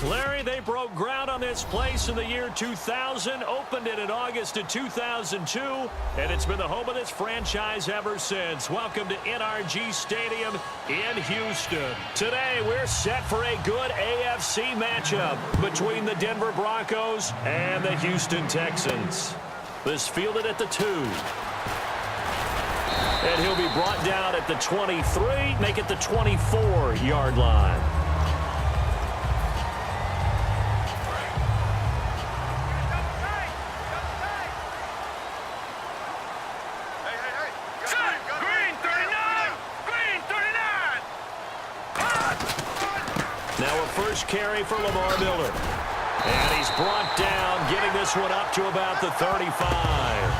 Larry, they broke ground on this place in the year 2000, opened it in August of 2002, and it's been the home of this franchise ever since. Welcome to NRG Stadium in Houston. Today, we're set for a good AFC matchup between the Denver Broncos and the Houston Texans. This fielded at the 2. And he'll be brought down at the 23, make it the 24-yard line. First carry for Lamar Miller. And he's brought down, getting this one up to about the 35.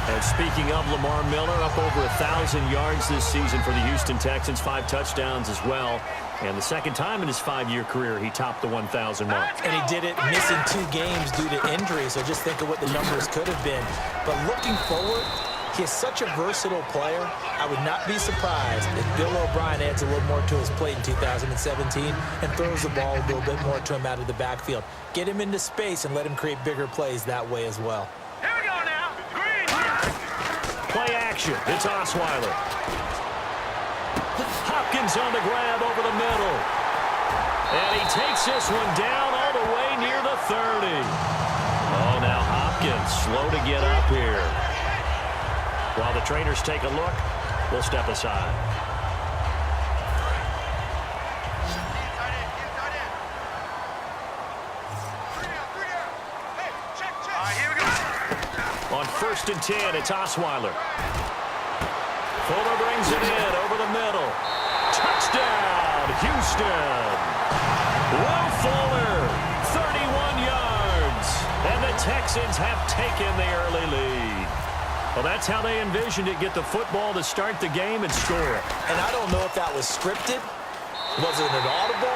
And speaking of Lamar Miller, up over 1,000 yards this season for the Houston Texans, 5 touchdowns as well. And the second time in his 5-year career, he topped the 1,000 mark. And he did it missing 2 games due to injury, so just think of what the numbers could have been. But looking forward, he is such a versatile player. I would not be surprised if Bill O'Brien adds a little more to his plate in 2017 and throws the ball a little bit more to him out of the backfield. Get him into space and let him create bigger plays that way as well. Here we go now. Green. Play action. It's Osweiler. Hopkins on the grab over the middle. And he takes this one down all the way near the 30. Oh, now Hopkins slow to get up here. While the trainers take a look, we'll step aside. On 1st and 10, it's Osweiler. Fuller brings it in over the middle. Touchdown, Houston. Will Fuller, 31 yards. And the Texans have taken the early lead. Well, that's how they envisioned it, get the football to start the game and score it. And I don't know if that was scripted. Was it an audible?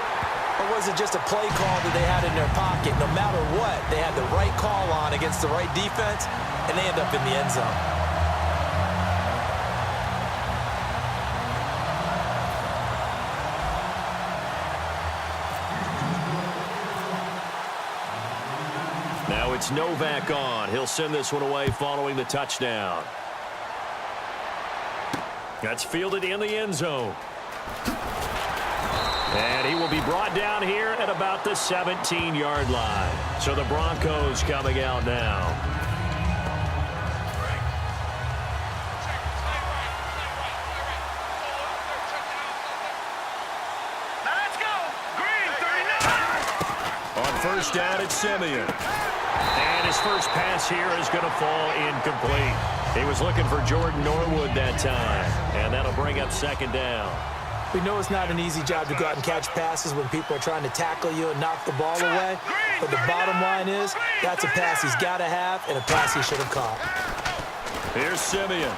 Or was it just a play call that they had in their pocket? No matter what, they had the right call on against the right defense, and they end up in the end zone. Now it's Novak on. He'll send this one away following the touchdown. That's fielded in the end zone. And he will be brought down here at about the 17-yard line. So the Broncos coming out now. Now let's go. Green, 39. On 1st down, it's Simeon. And his first pass here is going to fall incomplete. He was looking for Jordan Norwood that time. And that'll bring up 2nd down. We know it's not an easy job to go out and catch passes when people are trying to tackle you and knock the ball away. But the bottom line is, that's a pass he's got to have and a pass he should have caught. Here's Simeon.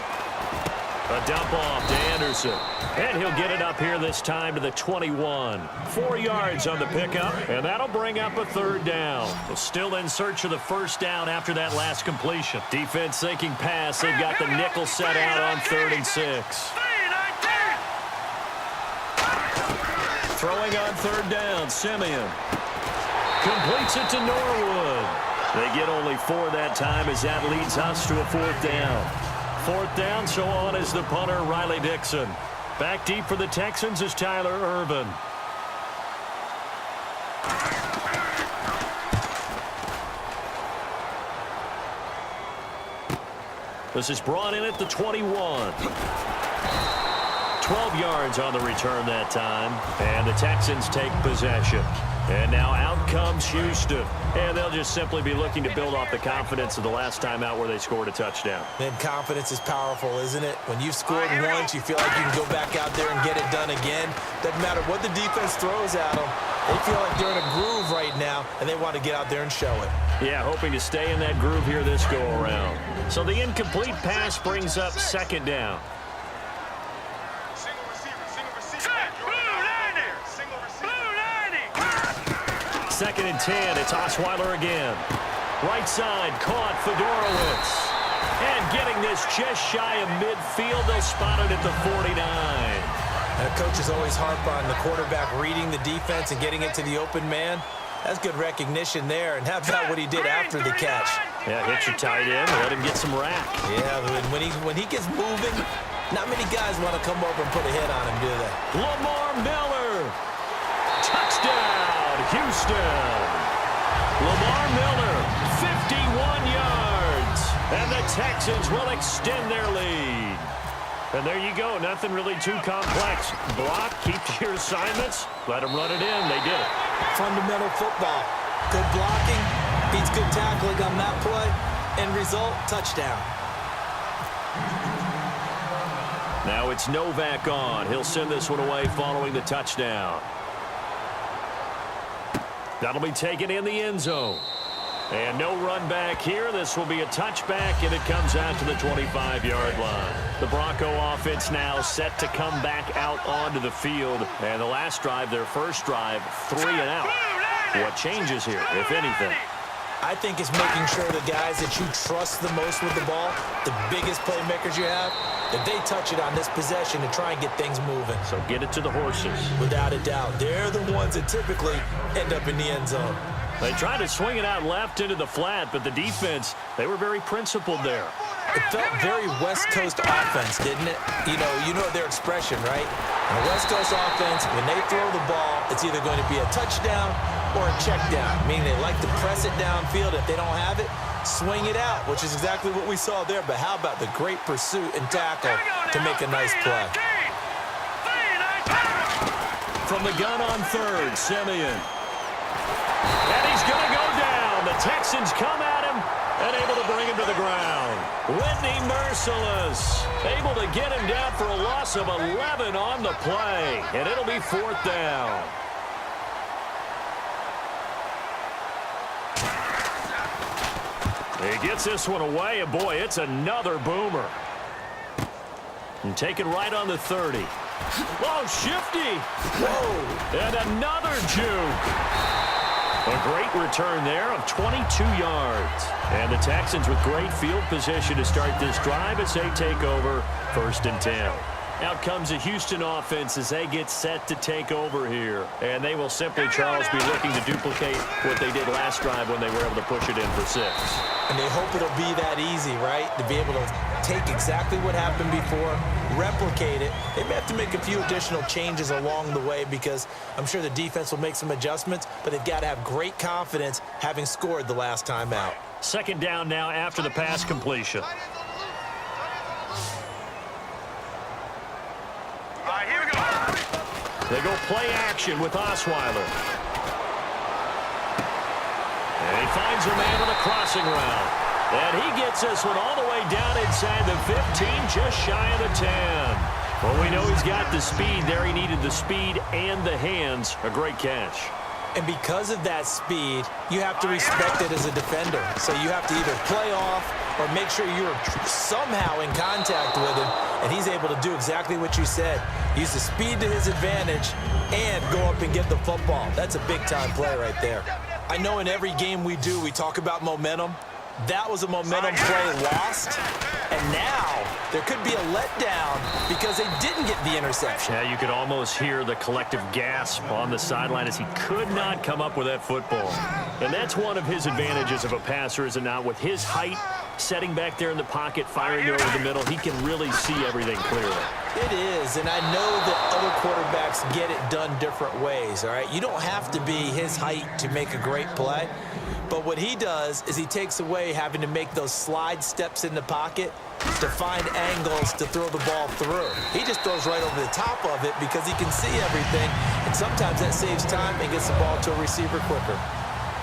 A dump off to Anderson. And he'll get it up here this time to the 21. 4 yards on the pickup, and that'll bring up a 3rd down. They're still in search of the 1st down after that last completion. Defense thinking pass. They've got the nickel set out on 3rd and 6. Throwing on 3rd down, Simeon. Completes it to Norwood. They get only 4 that time as that leads us to a 4th down. 4th down, so on is the punter, Riley Dixon. Back deep for the Texans is Tyler Ervin. This is brought in at the 21. 12 yards on the return that time. And the Texans take possession. And now out comes Houston. And they'll just simply be looking to build off the confidence of the last time out where they scored a touchdown. Man, confidence is powerful, isn't it? When you've scored once, you feel like you can go back out there and get it done again. Doesn't matter what the defense throws at them. They feel like they're in a groove right now, and they want to get out there and show it. Yeah, hoping to stay in that groove here this go-around. So the incomplete pass brings up 2nd down. 2nd and 10, it's Osweiler again. Right side, caught Fedorowicz. And getting this just shy of midfield, they'll spot it at the 49. Coaches always harp on the quarterback reading the defense and getting it to the open man. That's good recognition there. And how about what he did after the catch? Yeah, hit your tight end, let him get some rack. Yeah, when he gets moving, not many guys want to come over and put a hit on him, do they? Lamar Miller. Touchdown, Houston. Lamar Miller, 51 yards. And the Texans will extend their lead. And there you go. Nothing really too complex. Block, keep to your assignments. Let them run it in. They did it. Fundamental football. Good blocking, beats good tackling on that play. End result, touchdown. Now it's Novak on. He'll send this one away following the touchdown. That'll be taken in the end zone. And no run back here. This will be a touchback, and it comes out to the 25-yard line. The Bronco offense now set to come back out onto the field. And the last drive, their first drive, 3 and out. What changes here, if anything? I think it's making sure the guys that you trust the most with the ball, the biggest playmakers you have, that they touch it on this possession to try and get things moving. So get it to the horses. Without a doubt. They're the ones that typically end up in the end zone. They tried to swing it out left into the flat, but the defense, they were very principled there. It felt very West Coast offense, didn't it? You know their expression, right? In a West Coast offense, when they throw the ball, it's either going to be a touchdown or a check down, meaning they like to press it downfield. If they don't have it, swing it out, which is exactly what we saw there. But how about the great pursuit and tackle to make a nice play? From the gun on third, Simeon. And he's going to go down. The Texans come at him and able to bring him to the ground. Whitney Merciless able to get him down for a loss of 11 on the play. And it'll be 4th down. He gets this one away, and boy, it's another boomer. And taken right on the 30. Oh, shifty. Whoa. And another juke. A great return there of 22 yards. And the Texans with great field position to start this drive as they take over 1st and 10. Out comes the Houston offense as they get set to take over here. And they will simply, Charles, be looking to duplicate what they did last drive when they were able to push it in for 6. And they hope it'll be that easy, right? To be able to take exactly what happened before, replicate it. They may have to make a few additional changes along the way because I'm sure the defense will make some adjustments, but they've got to have great confidence having scored the last time out. 2nd down now after the pass completion. All right, here we go. They go play action with Osweiler. And he finds a man on a crossing route. And he gets this one all the way down inside the 15, just shy of the 10. Well, we know he's got the speed there. He needed the speed and the hands. A great catch. And because of that speed, you have to respect it as a defender. So you have to either play off or make sure you're somehow in contact with him. And he's able to do exactly what you said. Use the speed to his advantage and go up and get the football. That's a big-time play right there. I know in every game we do, we talk about momentum. That was a momentum play lost. And now there could be a letdown because they didn't get the interception. Yeah, you could almost hear the collective gasp on the sideline as he could not come up with that football. And that's one of his advantages of a passer, is it not? With his height, setting back there in the pocket, firing over the middle, he can really see everything clearly. It is, and I know that other quarterbacks get it done different ways, all right? You don't have to be his height to make a great play. But what he does is he takes away having to make those slide steps in the pocket to find angles to throw the ball through. He just throws right over the top of it because he can see everything, and sometimes that saves time and gets the ball to a receiver quicker.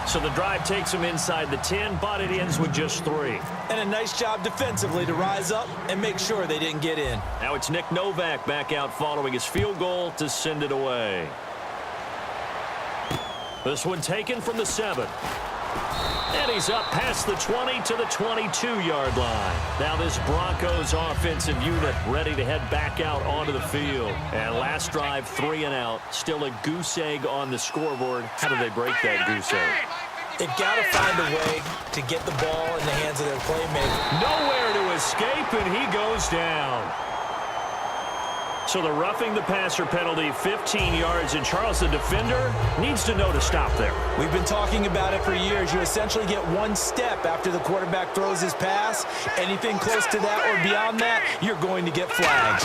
So the drive takes him inside the 10, but it ends with just 3. And a nice job defensively to rise up and make sure they didn't get in. Now it's Nick Novak back out following his field goal to send it away. This one taken from the 7. And he's up past the 20 to the 22-yard line. Now this Broncos offensive unit ready to head back out onto the field. And last drive, 3 and out. Still a goose egg on the scoreboard. How do they break that goose egg? They've got to find a way to get the ball in the hands of their playmaker. Nowhere to escape, and he goes down. So the roughing the passer penalty, 15 yards, and Charles, the defender, needs to know to stop there. We've been talking about it for years. You essentially get one step after the quarterback throws his pass. Anything close to that or beyond that, you're going to get flags.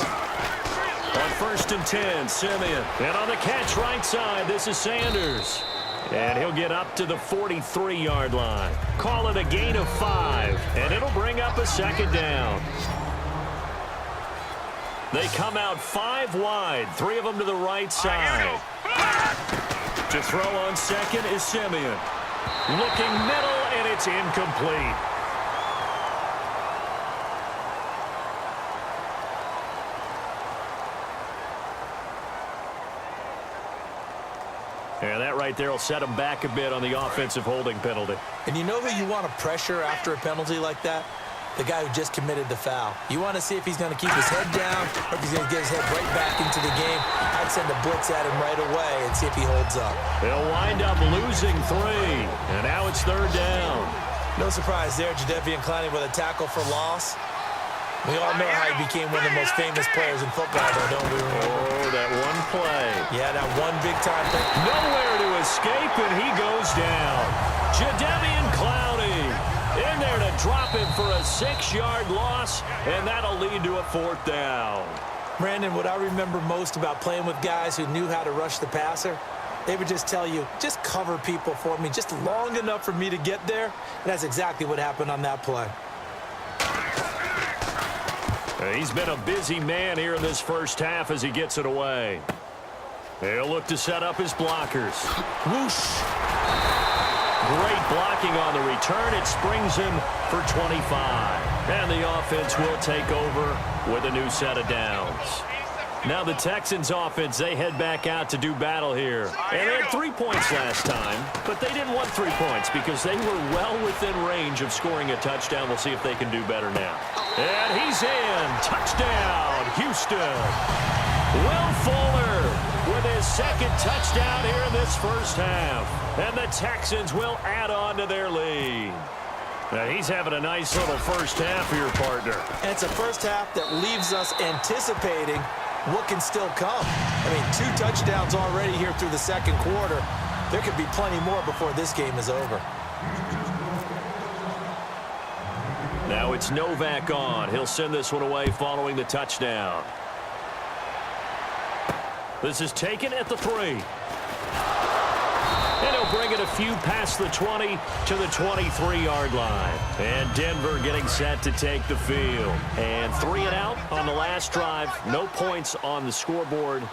On 1st and 10, Simeon. And on the catch right side, this is Sanders. And he'll get up to the 43-yard line. Call it a gain of 5, and it'll bring up a 2nd down. They come out 5 wide, 3 of them to the right side. To throw on 2nd is Simeon. Looking middle, and it's incomplete. And that right there will set him back a bit on the offensive holding penalty. And you know who you want to pressure after a penalty like that? The guy who just committed the foul. You want to see if he's going to keep his head down or if he's going to get his head right back into the game. I'd send a blitz at him right away and see if he holds up. They'll wind up losing 3, and now it's 3rd down. No surprise there, Jadeveon Clowney with a tackle for loss. We all know how he became one of the most famous players in football, though, don't we? Oh, that one play. Yeah, that one big-time play. Nowhere to escape, and he goes down. Jadeveon Clowney in there to drop him for a 6-yard loss, and that'll lead to a 4th down. Brandon, what I remember most about playing with guys who knew how to rush the passer, they would just tell you, just cover people for me, just long enough for me to get there. And that's exactly what happened on that play. He's been a busy man here in this first half as he gets it away. He'll look to set up his blockers. Whoosh. Great blocking on the return. It springs him for 25. And the offense will take over with a new set of downs. Now the Texans offense, they head back out to do battle here. And they had 3 points last time, but they didn't want 3 points because they were well within range of scoring a touchdown. We'll see if they can do better now. And he's in. Touchdown, Houston. Will Fuller with his 2nd touchdown here in this first half. And the Texans will add on to their lead. Now he's having a nice little first half here, partner. And it's a first half that leaves us anticipating what can still come. I mean, 2 touchdowns already here through the 2nd quarter. There could be plenty more before this game is over. Now it's Novak on. He'll send this one away following the touchdown. This is taken at the 3. And he'll bring it a few past the 20 to the 23-yard line. And Denver getting set to take the field. And 3 and out on the last drive. No points on the scoreboard.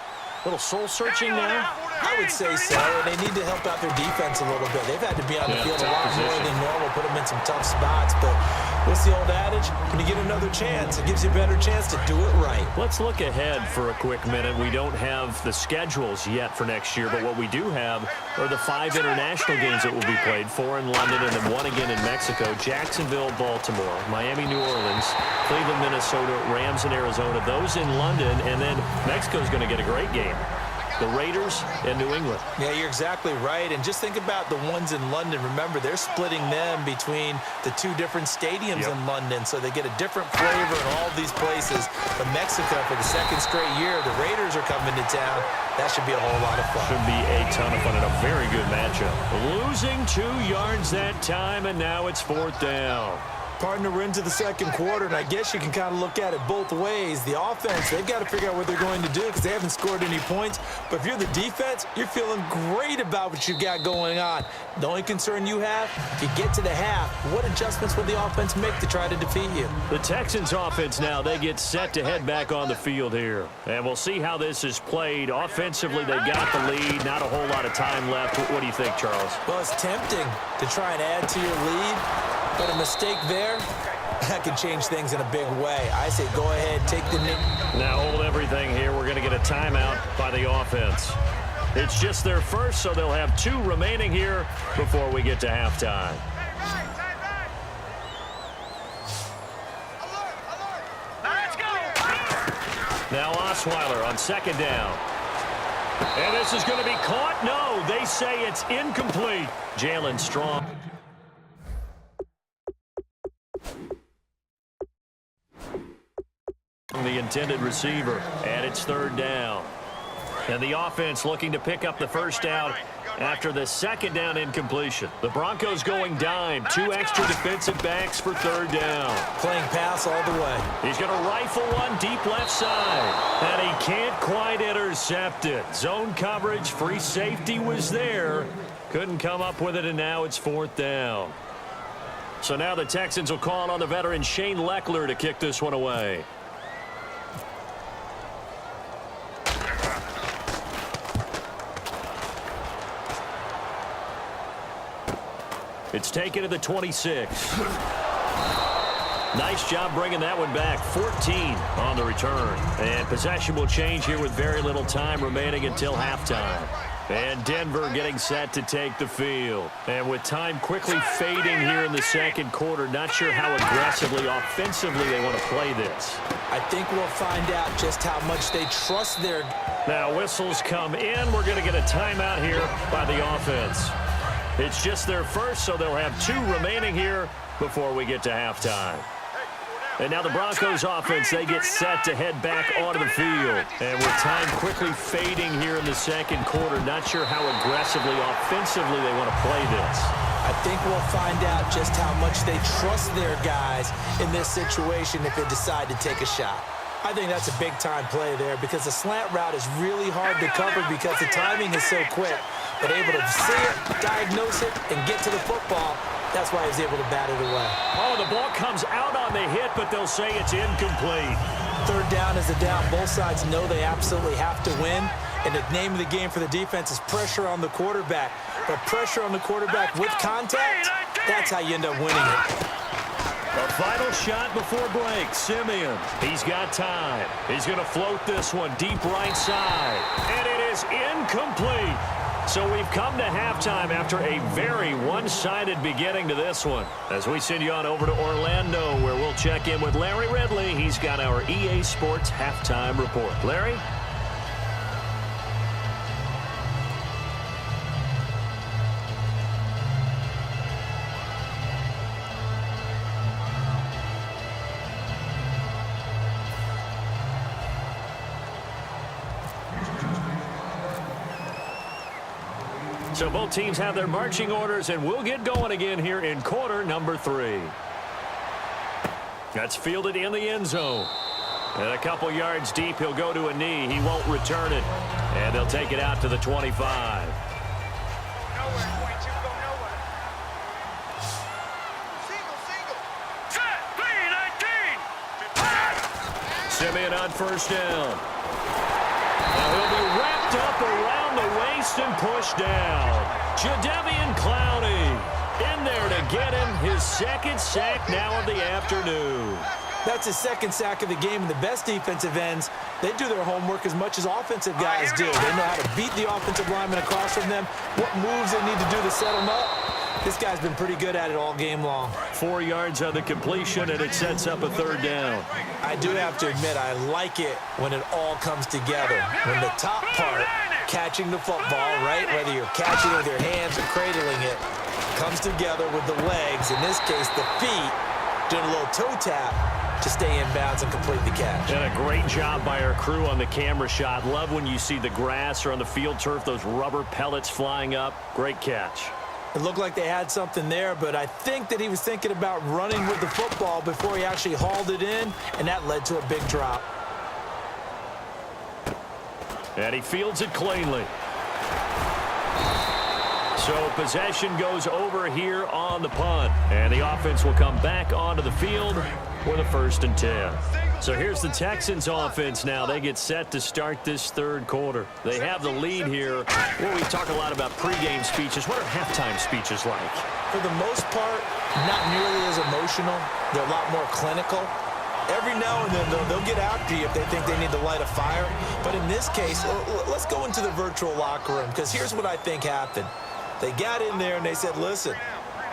Little soul-searching now? I would say so. They need to help out their defense a little bit. They've had to be on the field a lot more than normal, put them in some tough spots. But what's the old adage? When you get another chance, it gives you a better chance to do it right. Let's look ahead for a quick minute. We don't have the schedules yet for next year, but what we do have are the 5 international games that will be played, 4 in London and then 1 again in Mexico, Jacksonville, Baltimore, Miami, New Orleans, Cleveland, Minnesota, Rams, and Arizona. Those in London, and then Mexico's going to get a great game. The Raiders and New England. Yeah, you're exactly right. And just think about the ones in London. Remember, they're splitting them between the 2 different stadiums in London, so they get a different flavor in all these places. But Mexico, for the 2nd straight year, the Raiders are coming to town. That should be a whole lot of fun. Should be a ton of fun and a very good matchup. Losing 2 yards that time, and now it's 4th down. Partner, we're into the 2nd quarter, and I guess you can kind of look at it both ways. The offense, they've got to figure out what they're going to do because they haven't scored any points. But if you're the defense, you're feeling great about what you've got going on. The only concern you have, if you get to the half, what adjustments will the offense make to try to defeat you? The Texans offense now, they get set to head back on the field here. And we'll see how this is played. Offensively, they got the lead. Not a whole lot of time left. What do you think, Charles? Well, it's tempting to try and add to your lead. But a mistake there, that could change things in a big way. I say go ahead, take the knee. Now hold everything here. We're going to get a timeout by the offense. It's just their first, so they'll have 2 remaining here before we get to halftime. Now let's go. Now Osweiler on 2nd down. And this is going to be caught. No, they say it's incomplete. Jalen Strong. The intended receiver, and it's third down. And the offense looking to pick up the first down after the second down incompletion. The Broncos going dime. 2 extra defensive backs for third down. Playing pass all the way. He's going to rifle one deep left side. And he can't quite intercept it. Zone coverage, free safety was there. Couldn't come up with it, and now it's fourth down. So now the Texans will call on the veteran Shane Leckler to kick this one away. It's taken to the 26. Nice job bringing that one back. 14 on the return. And possession will change here with very little time remaining until halftime. And Denver getting set to take the field. And with time quickly fading here in the second quarter, not sure how aggressively, offensively they want to play this. I think we'll find out just how much they trust their... Now whistles come in. We're going to get a timeout here by the offense. It's just their first, so they'll have 2 remaining here before we get to halftime. And now the Broncos offense, they get set to head back onto the field. And with time quickly fading here in the second quarter, not sure how aggressively, offensively they want to play this. I think we'll find out just how much they trust their guys in this situation if they decide to take a shot. I think that's a big-time play there because the slant route is really hard to cover because the timing is so quick. But able to see it, diagnose it, and get to the football, that's why he was able to bat it away. Oh, the ball comes out on the hit, but they'll say it's incomplete. Third down is a down. Both sides know they absolutely have to win. And the name of the game for the defense is pressure on the quarterback. But pressure on the quarterback with contact, that's how you end up winning it. A final shot before break. Simeon, he's got time. He's going to float this one deep right side. And it is incomplete. So we've come to halftime after a very one-sided beginning to this one. As we send you on over to Orlando, where we'll check in with Larry Ridley. He's got our EA Sports halftime report. Larry? So both teams have their marching orders, and we'll get going again here in quarter number 3. That's fielded in the end zone. And a couple yards deep, he'll go to a knee. He won't return it. And they'll take it out to the 25. Simeon on first down. Now he'll be wrapped up around the waist and pushed down. Jadeveon Clowney in there to get him his second sack now of the afternoon. That's his second sack of the game, and the best defensive ends, they do their homework as much as offensive guys do. They know how to beat the offensive lineman across from them, what moves they need to do to set them up. This guy's been pretty good at it all game long. 4 yards on the completion, and it sets up a third down. I do have to admit, I like it when it all comes together. When the top part, catching the football, right, whether you're catching it with your hands or cradling it, comes together with the legs, in this case the feet, doing a little toe tap to stay in bounds and complete the catch. And a great job by our crew on the camera shot. Love when you see the grass or on the field turf, those rubber pellets flying up. Great catch. It looked like they had something there, but I think that he was thinking about running with the football before he actually hauled it in, and that led to a big drop. And he fields it cleanly. So possession goes over here on the punt. And the offense will come back onto the field with a 1st and 10. So here's the Texans offense now. They get set to start this third quarter. They have the lead here. Well, we talk a lot about pregame speeches. What are halftime speeches like? For the most part, not nearly as emotional. They're a lot more clinical. Every now and then, they'll get after you if they think they need to light a fire. But in this case, let's go into the virtual locker room, because here's what I think happened. They got in there and they said, listen,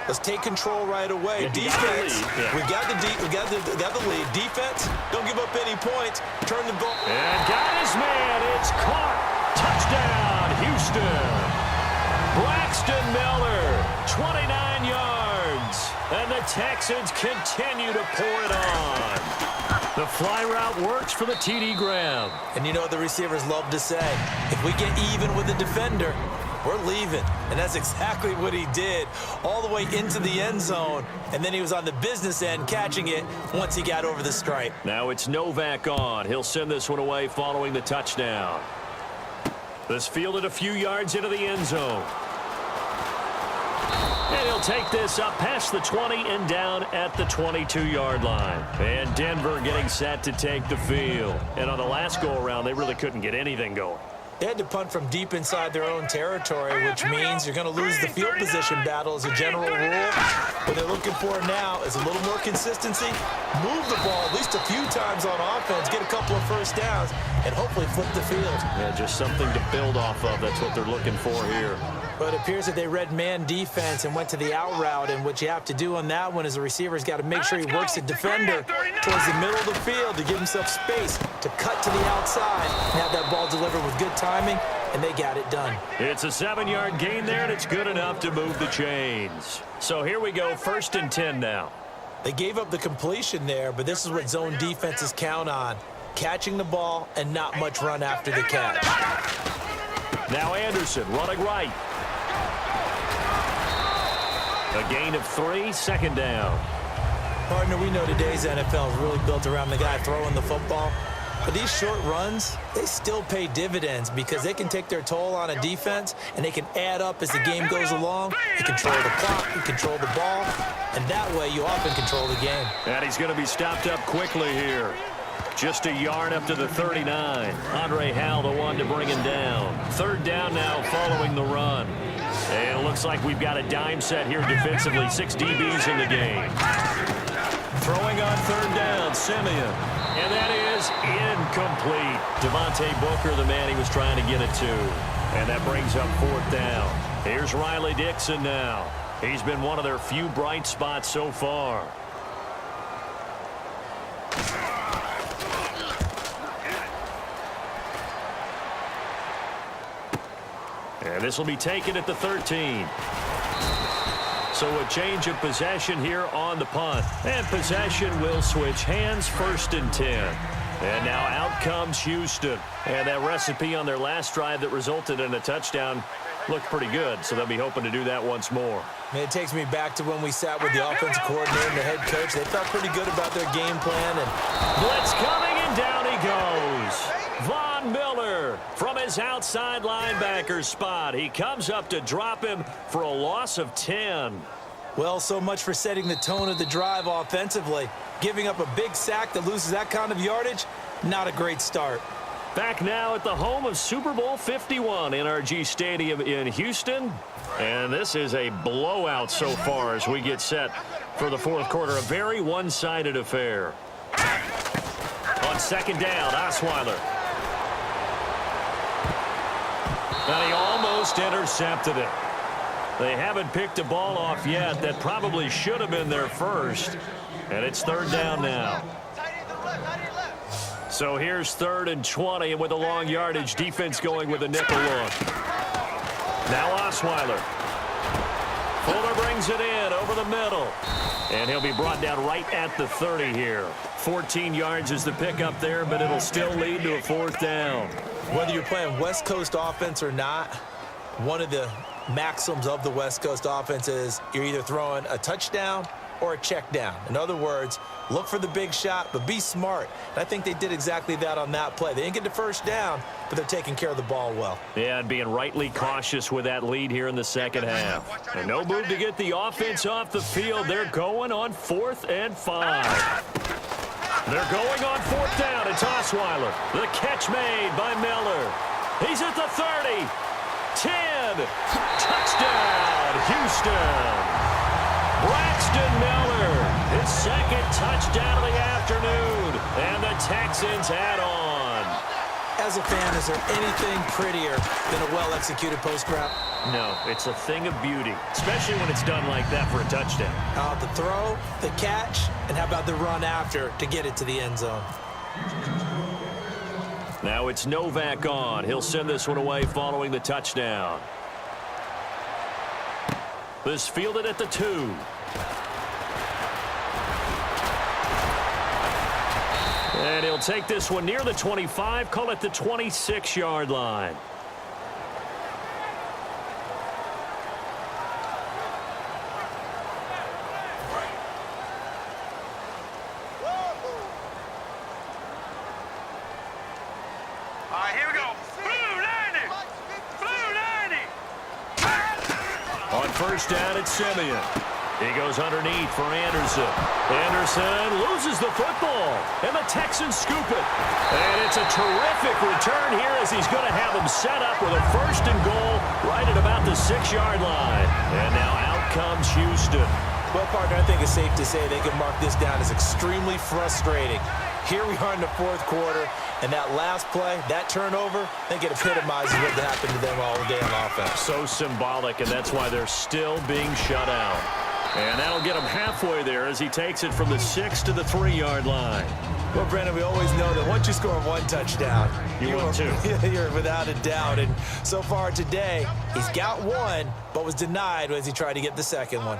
let's take control right away. Defense, we got the lead. Defense, don't give up any points. Turn the ball. And got his man. It's caught. Touchdown. Houston. Braxton Miller, 29 yards. And the Texans continue to pour it on. The fly route works for the TD grab. And you know what the receivers love to say? If we get even with the defender, we're leaving. And that's exactly what he did, all the way into the end zone. And then he was on the business end catching it once he got over the stripe. Now it's Novak on. He'll send this one away following the touchdown. This fielded a few yards into the end zone. And he'll take this up past the 20 and down at the 22-yard line. And Denver getting set to take the field. And on the last go-around, they really couldn't get anything going. They had to punt from deep inside their own territory, which means you're going to lose the field position battle as a general rule. What they're looking for now is a little more consistency, move the ball at least a few times on offense, get a couple of first downs, and hopefully flip the field. Yeah, just something to build off of. That's what they're looking for here. But it appears that they read man defense and went to the out route, and what you have to do on that one is the receiver's got to make sure he works the defender towards the middle of the field to give himself space to cut to the outside and have that ball delivered with good timing, and they got it done. It's a 7-yard gain there, and it's good enough to move the chains. So here we go, 1st and 10 now. They gave up the completion there, but this is what zone defenses count on, catching the ball and not much run after the catch. Now Anderson running right. A gain of 3, 2nd down. Partner, we know today's NFL is really built around the guy throwing the football. But these short runs, they still pay dividends because they can take their toll on a defense and they can add up as the game goes along. You control the clock, you control the ball, and that way you often control the game. And he's going to be stopped up quickly here. Just a yard up to the 39. Andre Howell, the one to bring him down. 3rd down now following the run. And it looks like we've got a dime set here defensively. 6 DBs in the game. Throwing on 3rd down, Simeon. And that is incomplete. Devontae Booker, the man he was trying to get it to. And that brings up 4th down. Here's Riley Dixon now. He's been one of their few bright spots so far. And this will be taken at the 13. So a change of possession here on the punt. And possession will switch hands, 1st and 10. And now out comes Houston. And that recipe on their last drive that resulted in a touchdown looked pretty good. So they'll be hoping to do that once more. Man, it takes me back to when we sat with the offensive coordinator and the head coach. They felt pretty good about their game plan. And blitz coming, and down he goes. Von Miller from his outside linebacker spot. He comes up to drop him for a loss of 10. Well, so much for setting the tone of the drive offensively. Giving up a big sack that loses that kind of yardage, not a great start. Back now at the home of Super Bowl 51, NRG Stadium in Houston. And this is a blowout so far as we get set for the 4th quarter. A very one-sided affair. On 2nd down, Osweiler. And he almost intercepted it. They haven't picked a ball off yet. That probably should have been their first. And it's 3rd down now. So here's 3rd and 20, and with a long yardage, defense going with a nickel look. Now Osweiler. Fuller brings it in over the middle. And he'll be brought down right at the 30 here. 14 yards is the pickup there, but it'll still lead to a 4th down. Whether you're playing West Coast offense or not, one of the maxims of the West Coast offense is you're either throwing a touchdown or a check down. In other words, look for the big shot, but be smart. And I think they did exactly that on that play. They didn't get the 1st down, but they're taking care of the ball well. Yeah, and being rightly cautious with that lead here in the 2nd half. And no move to get the offense off the field. They're going on 4th and 5. They're going on 4th down. It's Osweiler. The catch made by Miller. He's at the 30. 10. Touchdown, Houston. Braxton Miller, his 2nd touchdown of the afternoon. And the Texans add on. As a fan, is there anything prettier than a well-executed post route? No, it's a thing of beauty, especially when it's done like that for a touchdown. The throw, the catch, and how about the run after to get it to the end zone? Now it's Novak on. He'll send this one away following the touchdown. This fielded at the 2. And he'll take this one near the 25, call it the 26-yard line. All right, here we go. Blue 90. Blue 90. On first down, it's Simeon. He goes underneath for Anderson. Anderson loses the football, and the Texans scoop it. And it's a terrific return here as he's going to have them set up with a 1st and goal right at about the 6-yard line. And now out comes Houston. Well, partner, I think it's safe to say they can mark this down as extremely frustrating. Here we are in the 4th quarter, and that last play, that turnover, I think it epitomizes what happened to them all day on offense. So symbolic, and that's why they're still being shut out. And that'll get him halfway there as he takes it from the 6 to the 3-yard line. Well, Brandon, we always know that once you score 1 touchdown, you win 2. You're without a doubt. And so far today, he's got 1, but was denied as he tried to get the 2nd one.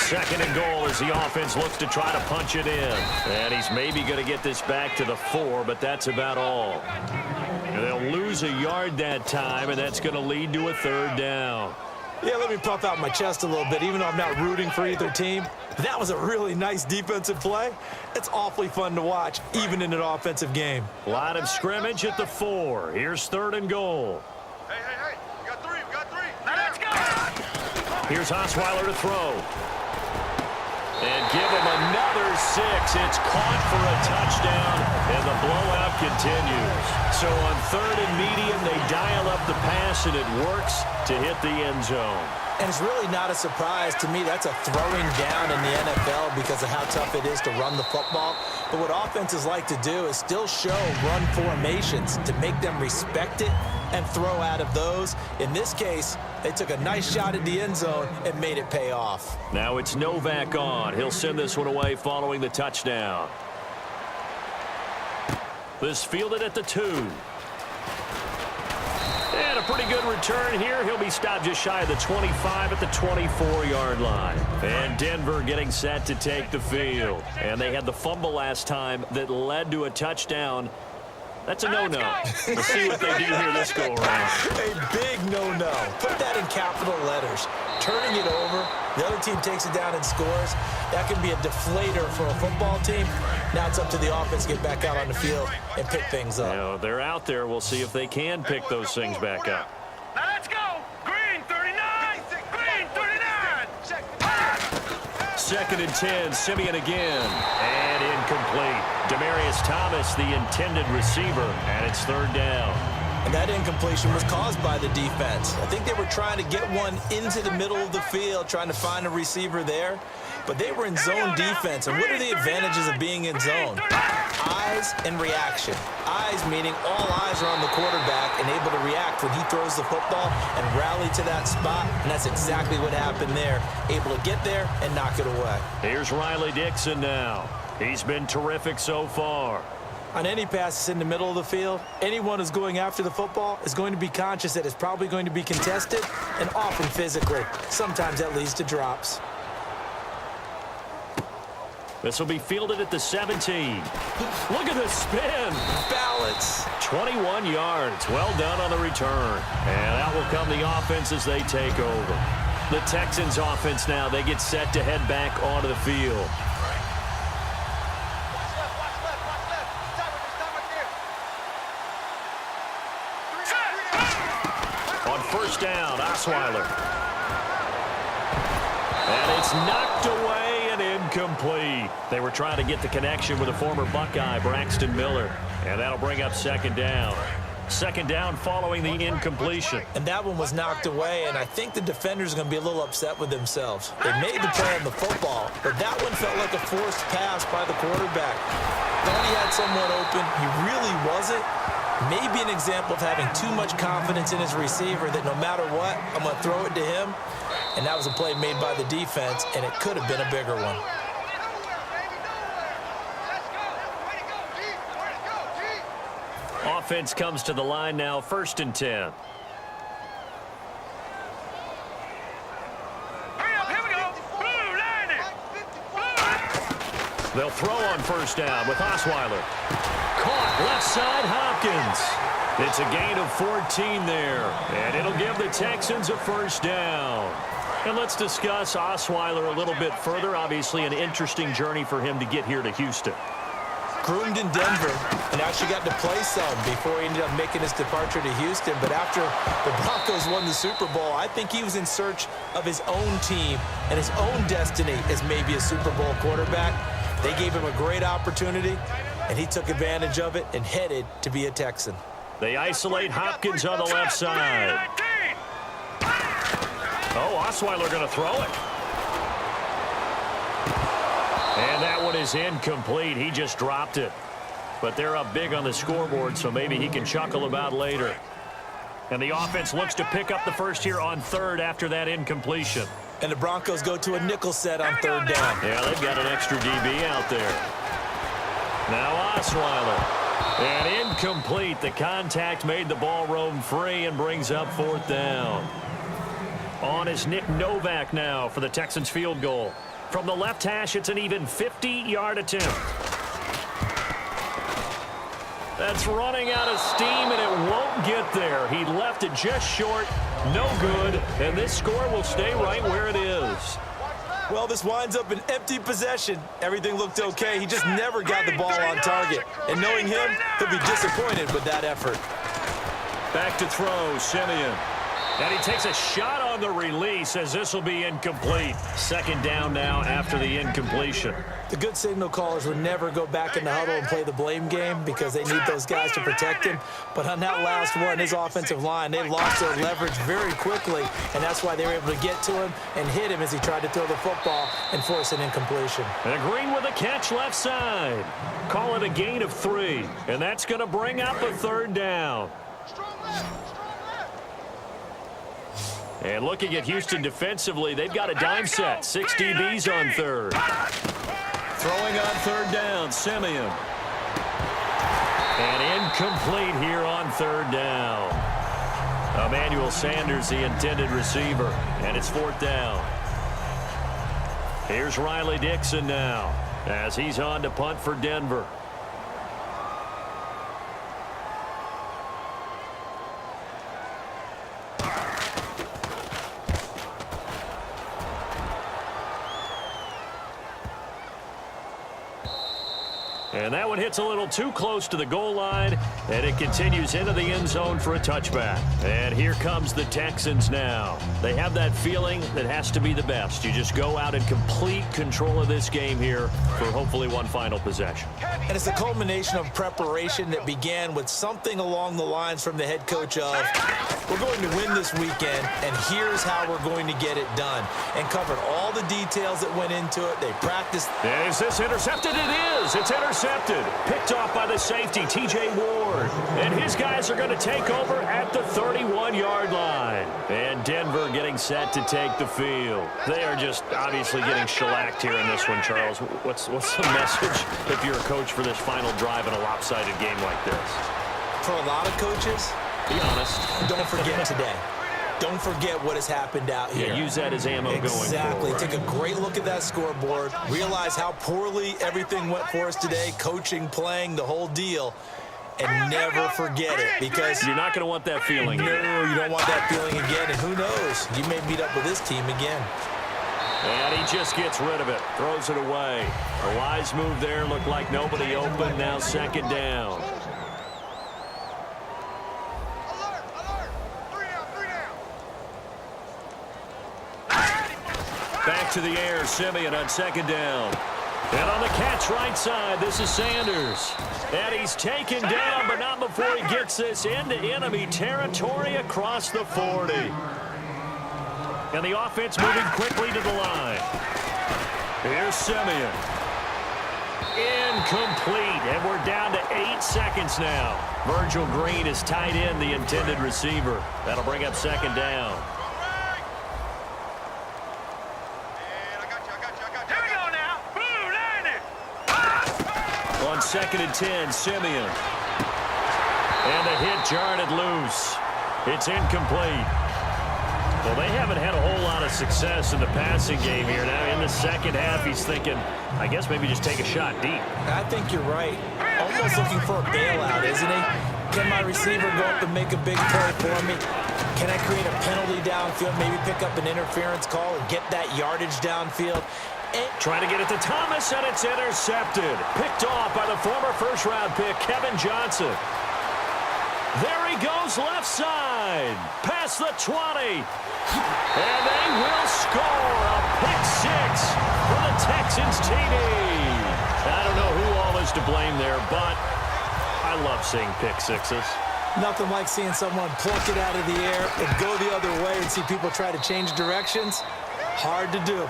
Second and goal as the offense looks to try to punch it in. And he's maybe going to get this back to the 4, but that's about all. And they'll lose a yard that time, and that's going to lead to a 3rd down. Yeah, let me puff out my chest a little bit, even though I'm not rooting for either team. That was a really nice defensive play. It's awfully fun to watch, even in an offensive game. Line of scrimmage at the 4. Here's 3rd and goal. Hey, we got 3, we got 3. Now let's go. Here's Osweiler to throw. And give him another 6. It's caught for a touchdown, and the blowout continues. So on 3rd and medium, they dial up the pass, and it works to hit the end zone. And it's really not a surprise to me. That's a throwing down in the NFL because of how tough it is to run the football. But what offenses like to do is still show run formations to make them respect it and throw out of those. In this case, they took a nice shot at the end zone and made it pay off. Now it's Novak on. He'll send this one away following the touchdown. This fielded at the 2. And a pretty good return here. He'll be stopped just shy of the 25 at the 24-yard line. And Denver getting set to take the field. And they had the fumble last time that led to a touchdown. That's a no-no. We'll see what they do here this go-around. A big no-no. Put that in capital letters. Turning it over, the other team takes it down and scores. That can be a deflator for a football team. Now it's up to the offense to get back out on the field and pick things up. You know, they're out there. We'll see if they can pick those things back up. Now let's go. Green 39. Green 39. 2nd and 10. Simeon again. And incomplete. Demaryius Thomas, the intended receiver, and it's 3rd down. And that incompletion was caused by the defense. I think they were trying to get one into the middle of the field, trying to find a receiver there. But they were in zone defense. And what are the advantages of being in zone? Eyes and reaction. Eyes meaning all eyes are on the quarterback and able to react when he throws the football and rally to that spot. And that's exactly what happened there. Able to get there and knock it away. Here's Riley Dixon now. He's been terrific so far. On any passes in the middle of the field, anyone who's going after the football is going to be conscious that it's probably going to be contested and often physically. Sometimes that leads to drops. This will be fielded at the 17. Look at the spin. Balance. 21 yards. Well done on the return. And out will come the offense as they take over. The Texans offense now, they get set to head back onto the field. On first down, Osweiler. And it's knocked away and incomplete. They were trying to get the connection with a former Buckeye, Braxton Miller. And that'll bring up 2nd down. 2nd down following the incompletion. And that one was knocked away, and I think the defenders are going to be a little upset with themselves. They made the play on the football, but that one felt like a forced pass by the quarterback. Thought he had someone open. He really wasn't. Maybe an example of having too much confidence in his receiver that no matter what, I'm going to throw it to him. And that was a play made by the defense, and it could have been a bigger one. offense comes to the line now, 1st and 10. Hurry up, here we go. Blue, line it. They'll throw on 1st down with Osweiler. Caught left side, Hopkins. It's a gain of 14 there, and it'll give the Texans a 1st down. And let's discuss Osweiler a little bit further. Obviously, an interesting journey for him to get here to Houston. Groomed in Denver and actually got to play some before he ended up making his departure to Houston. But after the Broncos won the Super Bowl, I think he was in search of his own team and his own destiny as maybe a Super Bowl quarterback. They gave him a great opportunity, and he took advantage of it and headed to be a Texan. They isolate Hopkins on the left side. Oh, Osweiler going to throw it. And that one is incomplete. He just dropped it. But they're up big on the scoreboard, so maybe he can chuckle about later. And the offense looks to pick up the first here on 3rd after that incompletion. And the Broncos go to a nickel set on 3rd down. Yeah, they've got an extra DB out there. Now Osweiler. And incomplete. The contact made the ball roam free and brings up 4th down. On is Nick Novak now for the Texans field goal. From the left hash, it's an even 50-yard attempt. That's running out of steam, and it won't get there. He left it just short. No good. And this score will stay right where it is. Well, this winds up an empty possession. Everything looked okay. He just never got the ball on target. And knowing him, he'll be disappointed with that effort. Back to throw, Simeon. And he takes a shot on the release as this will be incomplete. 2nd down now after the incompletion. The good signal callers would never go back in the huddle and play the blame game because they need those guys to protect him. But on that last one, his offensive line, they lost their leverage very quickly, and that's why they were able to get to him and hit him as he tried to throw the football and force an incompletion. And Green with a catch left side. Call it a gain of 3, and that's going to bring up a 3rd down. And looking at Houston defensively, they've got a dime set. 6 DBs on 3rd. Throwing on 3rd down, Simeon. And incomplete here on 3rd down. Emmanuel Sanders, the intended receiver. And it's 4th down. Here's Riley Dixon now as he's on to punt for Denver. And that one hits a little too close to the goal line, and it continues into the end zone for a touchback. And here comes the Texans now. They have that feeling that has to be the best. You just go out in complete control of this game here for hopefully one final possession. And it's a culmination of preparation that began with something along the lines from the head coach of, we're going to win this weekend, and here's how we're going to get it done. And covered all the details that went into it. They practiced. Is this intercepted? It is. It's intercepted. Picked off by the safety, T.J. Ward. And his guys are going to take over at the 31-yard line. And Denver getting set to take the field. They are just obviously getting shellacked here in this one, Charles. What's the message if you're a coach for this final drive in a lopsided game like this? For a lot of coaches, be honest. Don't forget today. Don't forget what has happened out here. Yeah, use that as ammo going forward. Exactly. Take a great look at that scoreboard. Realize how poorly everything went for us today. Coaching, playing, the whole deal. And never forget it, because you're not going to want that feeling again. No, you don't want that feeling again. And who knows? You may meet up with this team again. And he just gets rid of it. Throws it away. A wise move there. Looked like nobody open. Now 2nd down. Back to the air, Simeon on 2nd down. And on the catch right side, this is Sanders. And he's taken down, but not before he gets this into enemy territory across the 40. And the offense moving quickly to the line. Here's Simeon. Incomplete, and we're down to 8 seconds now. Virgil Green is tight end, the intended receiver. That'll bring up 2nd down. On 2nd and 10, Simeon. And the hit jarred it loose. It's incomplete. Well, they haven't had a whole lot of success in the passing game here. Now, in the second half, he's thinking, I guess maybe just take a shot deep. I think you're right. Almost looking for a bailout, isn't he? Can my receiver go up and make a big play for me? Can I create a penalty downfield, maybe pick up an interference call and get that yardage downfield? Trying to get it to Thomas, and it's intercepted. Picked off by the former first-round pick, Kevin Johnson. There he goes left side. Past the 20. And they will score a pick six for the Texans TD. I don't know who all is to blame there, but I love seeing pick sixes. Nothing like seeing someone pluck it out of the air and go the other way and see people try to change directions. Hard to do.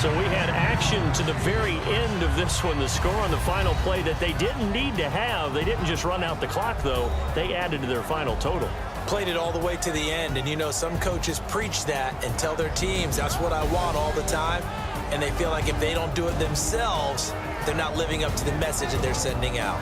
So we had action to the very end of this one, the score on the final play that they didn't need to have. They didn't just run out the clock, though. They added to their final total. Played it all the way to the end, and you know some coaches preach that and tell their teams that's what I want all the time, and they feel like if they don't do it themselves, they're not living up to the message that they're sending out.